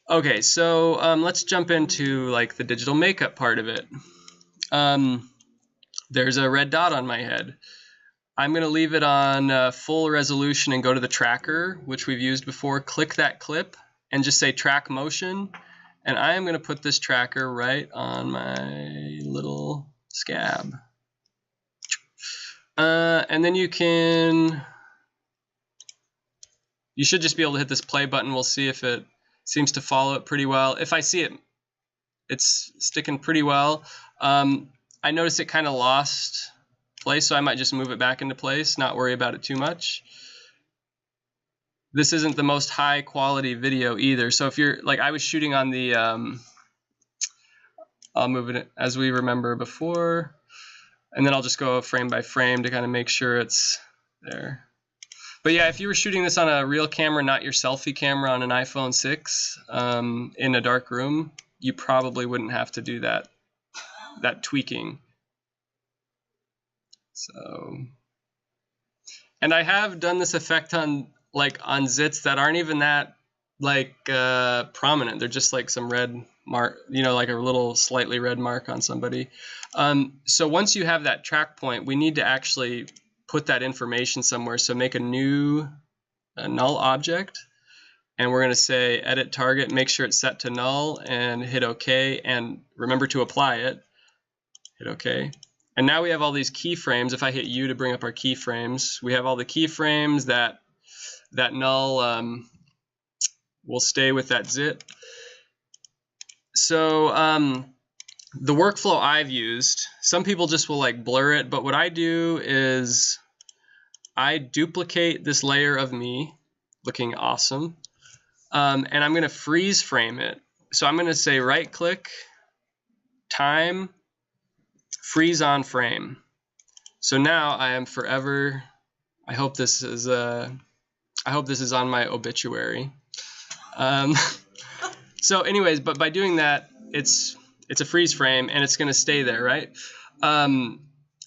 Okay, so let's jump into like the digital makeup part of it. There's a red dot on my head. I'm going to leave it on full resolution and go to the tracker, which we've used before. Click that clip and just say track motion. And I am going to put this tracker right on my little scab. And then you should just be able to hit this play button. We'll see if it seems to follow it pretty well. If I see it, it's sticking pretty well. I noticed it kind of lost place, so I might just move it back into place, not worry about it too much. This isn't the most high quality video either, so if you're like, I was shooting on the I'll move it as we remember before, and then I'll just go frame by frame to kind of make sure it's there. But yeah, if you were shooting this on a real camera, not your selfie camera on an iPhone 6 in a dark room, you probably wouldn't have to do that tweaking. So, and I have done this effect on zits that aren't even that prominent. They're just like some red mark, like a little slightly red mark on somebody. So once you have that track point, we need to actually put that information somewhere. So make a new null object, and we're going to say edit target, make sure it's set to null, and hit OK, and remember to apply it. Hit OK. And now we have all these keyframes. If I hit U to bring up our keyframes, we have all the keyframes that null will stay with that zit. So the workflow I've used, some people just will like blur it, but what I do is I duplicate this layer of me looking awesome, and I'm going to freeze frame it. So I'm going to say right click, time, freeze on frame. So now I am forever, I hope this is on my obituary. So anyways, but by doing that, it's a freeze frame and it's going to stay there, right? And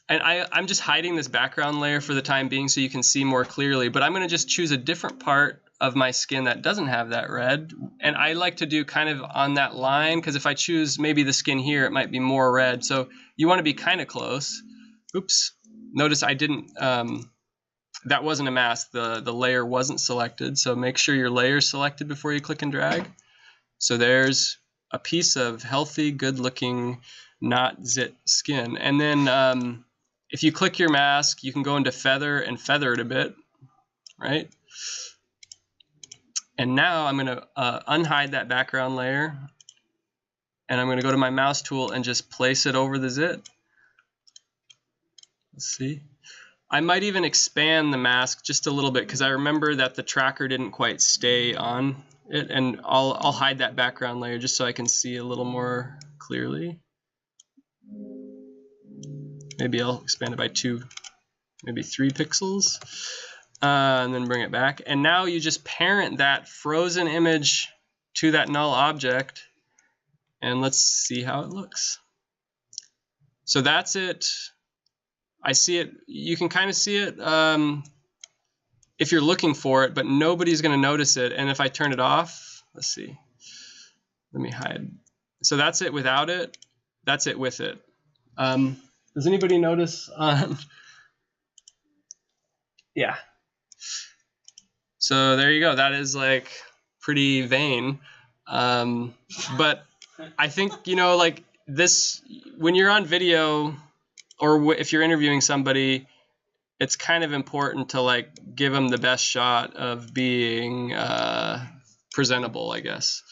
I'm just hiding this background layer for the time being so you can see more clearly, but I'm going to just choose a different part of my skin that doesn't have that red. And I like to do kind of on that line, because if I choose maybe the skin here, it might be more red. So you want to be kind of close. Oops. Notice I didn't, that wasn't a mask. The layer wasn't selected. So make sure your layer is selected before you click and drag. So there's a piece of healthy, good looking, not zit skin. And then if you click your mask, you can go into feather and feather it a bit, right? And now I'm going to unhide that background layer, and I'm going to go to my mouse tool and just place it over the zit. Let's see. I might even expand the mask just a little bit because I remember that the tracker didn't quite stay on it, and I'll hide that background layer just so I can see a little more clearly. Maybe I'll expand it by 2, maybe 3 pixels. And then bring it back. And now you just parent that frozen image to that null object. And let's see how it looks. So that's it. I see it. You can kind of see it if you're looking for it, but nobody's going to notice it. And if I turn it off, let's see. Let me hide. So that's it without it. That's it with it. Does anybody notice? Yeah. So there you go. That is like pretty vain. But I think, like this, when you're on video or if you're interviewing somebody, it's kind of important to like give them the best shot of being presentable, I guess.